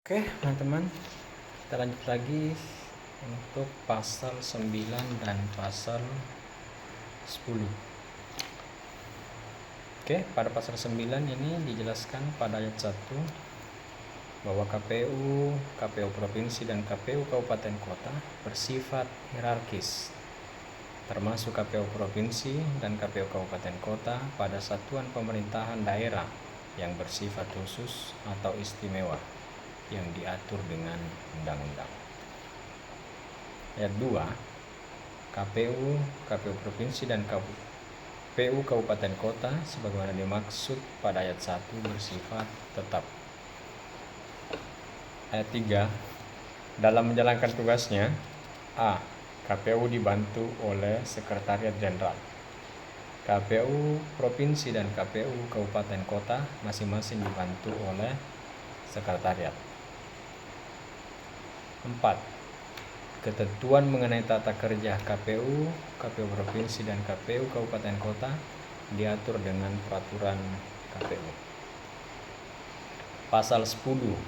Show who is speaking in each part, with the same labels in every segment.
Speaker 1: Oke, teman-teman, kita lanjut lagi untuk pasal 9 dan pasal 10. Oke, pada pasal 9 ini dijelaskan pada ayat 1 bahwa KPU provinsi dan KPU kabupaten kota bersifat hierarkis, termasuk KPU provinsi dan KPU kabupaten kota pada satuan pemerintahan daerah yang bersifat khusus atau istimewa yang diatur dengan undang-undang. Ayat 2, KPU provinsi dan KPU kabupaten kota sebagaimana dimaksud pada ayat 1 bersifat tetap. Ayat 3, dalam menjalankan tugasnya, A. KPU dibantu oleh Sekretariat Jenderal. KPU provinsi dan KPU kabupaten kota masing-masing dibantu oleh sekretariat. 4. Ketentuan mengenai tata kerja KPU provinsi dan KPU kabupaten kota diatur dengan peraturan KPU. Pasal 10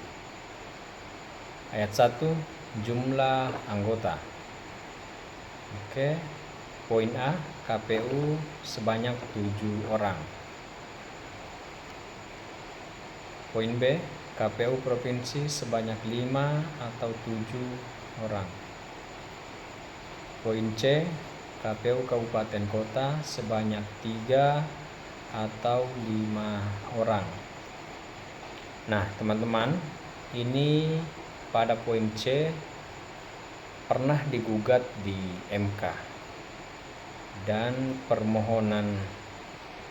Speaker 1: ayat 1, jumlah anggota. Oke, poin A, KPU sebanyak 7 orang. Poin B, KPU provinsi sebanyak 5 atau 7 orang. Poin C, KPU kabupaten kota sebanyak 3 atau 5 orang. Nah, teman-teman, ini pada poin C pernah digugat di MK dan permohonan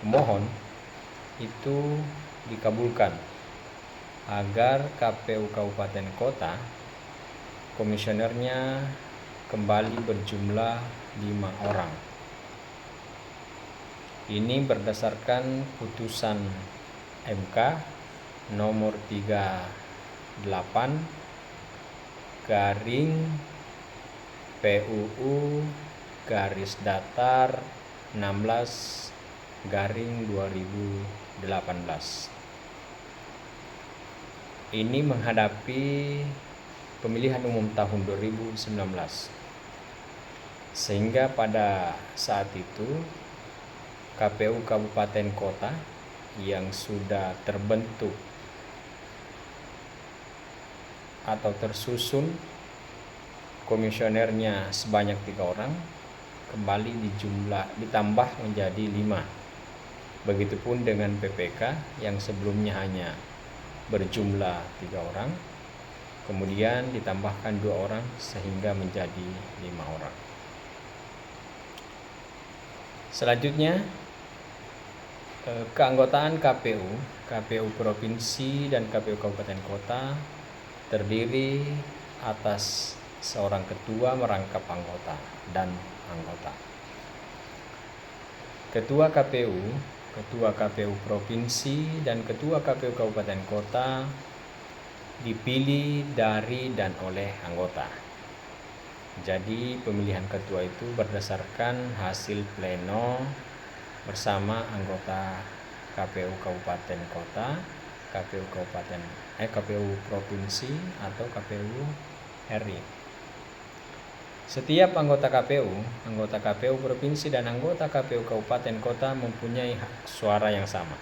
Speaker 1: pemohon itu dikabulkan agar KPU kabupaten kota komisionernya kembali berjumlah 5 orang. Ini berdasarkan putusan MK nomor 38 garing PUU garis datar 16 garing 2018. Ini menghadapi pemilihan umum tahun 2019. Sehingga pada saat itu KPU kabupaten kota yang sudah terbentuk atau tersusun komisionernya sebanyak 3 orang kembali ditambah menjadi 5. Begitupun dengan PPK yang sebelumnya hanya berjumlah 3 orang, kemudian ditambahkan 2 orang sehingga menjadi 5 orang. Selanjutnya, keanggotaan KPU provinsi dan KPU kabupaten kota terdiri atas seorang ketua merangkap anggota dan anggota. Ketua KPU provinsi dan ketua KPU kabupaten kota dipilih dari dan oleh anggota. Jadi pemilihan ketua itu berdasarkan hasil pleno bersama anggota KPU kabupaten kota, KPU provinsi atau KPU RI. Setiap anggota KPU provinsi dan anggota KPU kabupaten kota mempunyai hak suara yang sama.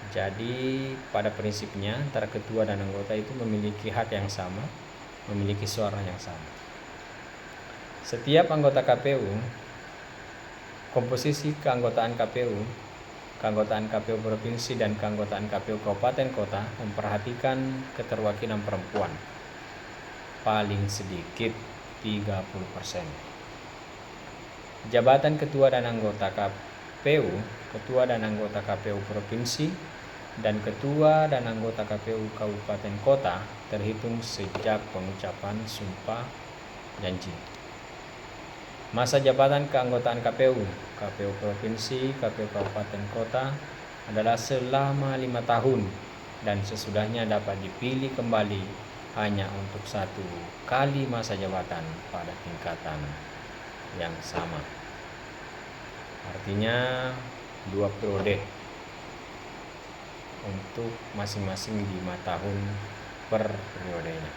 Speaker 1: Jadi pada prinsipnya antara ketua dan anggota itu memiliki hak yang sama, memiliki suara yang sama. Setiap anggota KPU, komposisi keanggotaan KPU provinsi dan keanggotaan KPU kabupaten kota memperhatikan keterwakilan perempuan paling sedikit 30%. Jabatan ketua dan anggota KPU provinsi dan ketua dan anggota KPU kabupaten kota terhitung sejak pengucapan sumpah janji. Masa jabatan keanggotaan KPU provinsi, KPU kabupaten kota adalah selama 5 tahun dan sesudahnya dapat dipilih kembali hanya untuk 1 kali masa jabatan pada tingkatan yang sama. Artinya 2 periode untuk masing-masing 5 tahun per periodenya.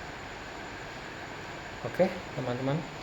Speaker 1: Oke, teman-teman.